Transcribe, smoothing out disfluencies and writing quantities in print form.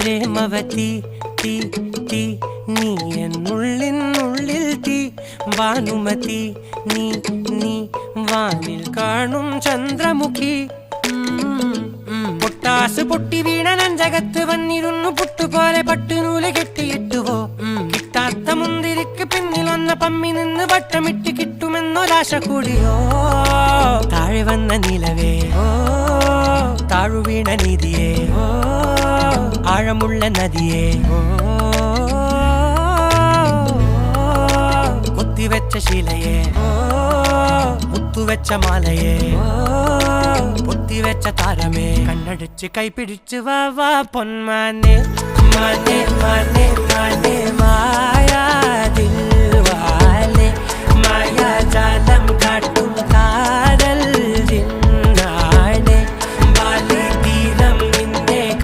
പ്രേമവതി തീ തീ നീ എന്നുള്ളിൽ തീ ഭാനുമതി നീ നീ വാനിൽ കാണും ചന്ദ്രമുഖി പൊട്ടാസ് പൊട്ടി വീണ നെഞ്ചകത്ത് വന്നിരുന്നു പുട്ടുപോലെ പട്ടുനൂല് കെട്ടിയിട്ടുവോ കിട്ടാത്ത മുന്തിരിക്ക് പിന്നിൽ വന്ന പമ്മി നിന്ന് വട്ടമിട്ട് കിട്ടുമെന്നൊരാശ കൂടിയോ താഴെ വന്ന നിലവേ താഴു വീണ നിധിയേ ആഴമുള്ള നദിയേ കൊത്തിവെച്ച ശിലയേ മുത്തുവെച്ച മാലയേ പൊത്തിവെച്ച താരമേ കണ്ണടിച്ച് കൈപിടിച്ച് വാ വാ പൊന്മാനെ മാനെ മാനെ മാനെ മായാ ദിൽവാലെ മായാ ജാല